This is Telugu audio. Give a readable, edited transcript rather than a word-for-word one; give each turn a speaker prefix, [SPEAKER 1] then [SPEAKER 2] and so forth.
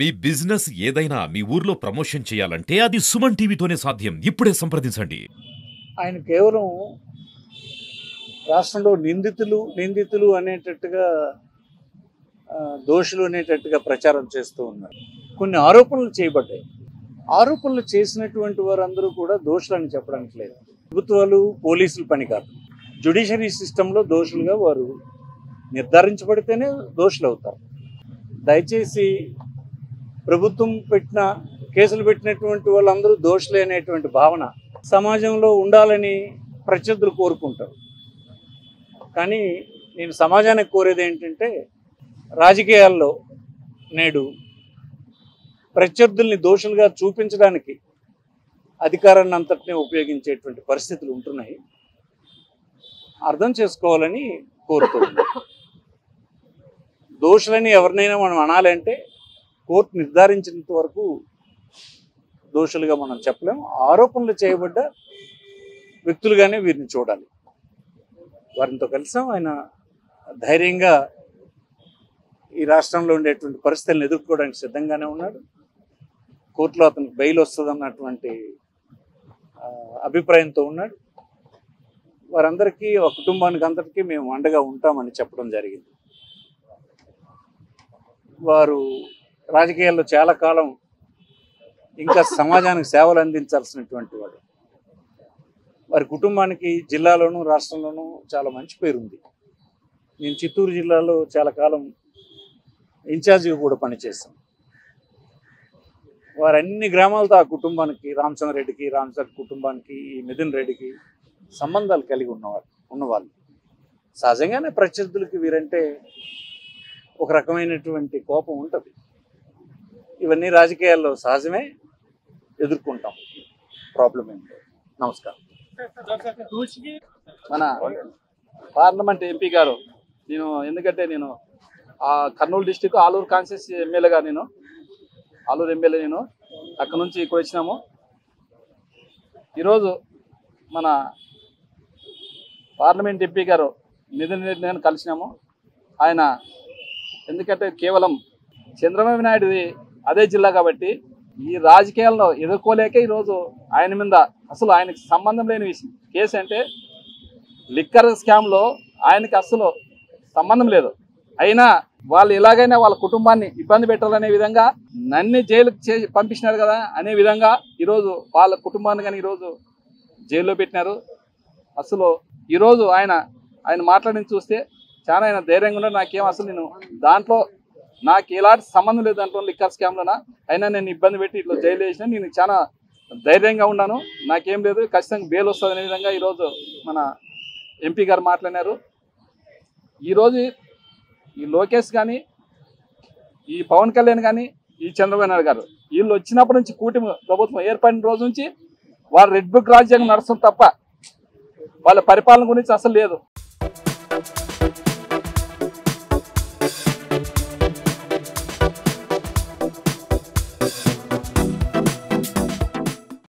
[SPEAKER 1] మీ బిజినెస్ ఏదైనా మీ ఊర్లో ప్రమోషన్ చేయాలంటే అది సుమన్ టీవీతోనే సాధ్యం. ఇప్పుడే సంప్రదించండి.
[SPEAKER 2] ఆయన కేవలం రాష్ట్రంలో నిందితులు అనేటట్టుగా దోషులు అనేటట్టుగా ప్రచారం చేస్తూ ఉన్నారు. కొన్ని ఆరోపణలు చేయబడ్డాయి. ఆరోపణలు చేసినటువంటి వారందరూ కూడా దోషులని చెప్పడానికి లేదు. ప్రభుత్వాలు పోలీసులు పని కాదు. జ్యుడిషియరీ సిస్టంలో దోషులుగా వారు నిర్ధారించబడితేనే దోషులు అవుతారు. దయచేసి ప్రభుత్వం కేసులు పెట్టినటువంటి వాళ్ళందరూ దోషులే అనేటువంటి భావన సమాజంలో ఉండాలని ప్రత్యర్థులు కోరుకుంటారు. కానీ నేను సమాజానికి కోరేది ఏంటంటే, రాజకీయాల్లో నేడు ప్రత్యర్థుల్ని దోషులుగా చూపించడానికి అధికారాన్ని అంతటినీ ఉపయోగించేటువంటి పరిస్థితులు ఉంటున్నాయి. అర్థం చేసుకోవాలని కోరుతున్నాను. దోషులని ఎవరినైనా మనం అనాలంటే కోర్టు నిర్ధారించినంత వరకు దోషులుగా మనం చెప్పలేము. ఆరోపణలు చేయబడ్డ వ్యక్తులుగానే వీరిని చూడాలి. వారితో కలిసాం. ఆయన ధైర్యంగా ఈ రాష్ట్రంలో ఉండేటువంటి పరిస్థితులను ఎదుర్కోవడానికి సిద్ధంగానే ఉన్నాడు. కోర్టులో అతనికి బెయిల్ వస్తుందన్నటువంటి అభిప్రాయంతో ఉన్నాడు. వారందరికీ, ఒక కుటుంబానికి అందరికీ మేము అండగా ఉంటామని చెప్పడం జరిగింది. వారు రాజకీయాల్లో చాలా కాలం ఇంకా సమాజానికి సేవలు అందించాల్సినటువంటి వాడు. వారి కుటుంబానికి జిల్లాలోనూ రాష్ట్రంలోనూ చాలా మంచి పేరుంది. నేను చిత్తూరు జిల్లాలో చాలా కాలం ఇన్ఛార్జిగా కూడా పనిచేశాను. వారు అన్ని గ్రామాలతో ఆ కుటుంబానికి, రామచంద్రరెడ్డికి, రామచంద్ర కుటుంబానికి, ఈ మిథున్ రెడ్డికి సంబంధాలు కలిగి ఉన్నవాళ్ళు. సహజంగానే ప్రత్యర్థులకి వీరంటే ఒక రకమైనటువంటి కోపం ఉంటుంది. ఇవన్నీ రాజకీయాల్లో సహజమే, ఎదుర్కొంటాం. ప్రాబ్లం ఏంటి? నమస్కారం.
[SPEAKER 3] మన పార్లమెంట్ ఎంపీ గారు, ఎందుకంటే నేను కర్నూలు డిస్టిక్ ఆలూరు కాన్స్టిట్యూన్సీ ఎమ్మెల్యేగా, ఆలూరు ఎమ్మెల్యే అక్కడ నుంచి ఇక్కడ వచ్చినాము. ఈరోజు మన పార్లమెంట్ ఎంపీ గారు మిథున్ రెడ్డి గారిని కలిసినాము. ఆయన ఎందుకంటే కేవలం చంద్రబాబు నాయుడుది అదే జిల్లా కాబట్టి ఈ రాజకీయాల్లో ఎదుర్కోలేక ఈరోజు ఆయన మీద అసలు ఆయనకి సంబంధం లేని విషయం కేసు అంటే లిక్కర్ స్కామ్లో ఆయనకి అసలు సంబంధం లేదు. అయినా వాళ్ళు ఎలాగైనా వాళ్ళ కుటుంబాన్ని ఇబ్బంది పెట్టాలనే విధంగా నన్ను జైలుకి పంపించినారు కదా అనే విధంగా ఈరోజు వాళ్ళ కుటుంబాన్ని కానీ ఈరోజు జైల్లో పెట్టినారు. అసలు ఈరోజు ఆయన మాట్లాడిన చూస్తే చాలా ఆయన ధైర్యంగా ఉన్నాడు. నాకేం అసలు దాంట్లో నాకు ఎలాంటి సంబంధం లేదు దాంట్లో లిక్కర్ స్కామ్లోనా, అయినా నేను ఇబ్బంది పెట్టి ఇట్లా జైలు వేసిన నేను చాలా ధైర్యంగా ఉన్నాను, నాకేం లేదు, ఖచ్చితంగా బెయిల్ వస్తుంది అనే విధంగా ఈరోజు మన ఎంపీ గారు మాట్లాడినారు. ఈరోజు ఈ లోకేష్ కానీ, ఈ పవన్ కళ్యాణ్ కానీ, ఈ చంద్రబాబు నాయుడు గారు వీళ్ళు వచ్చినప్పటి నుంచి కూటమి ప్రభుత్వం ఏర్పడిన రోజు నుంచి వారు రెడ్ బుక్ రాజ్యాంగం నడుస్తుంది తప్ప వాళ్ళ పరిపాలన గురించి అసలు లేదు.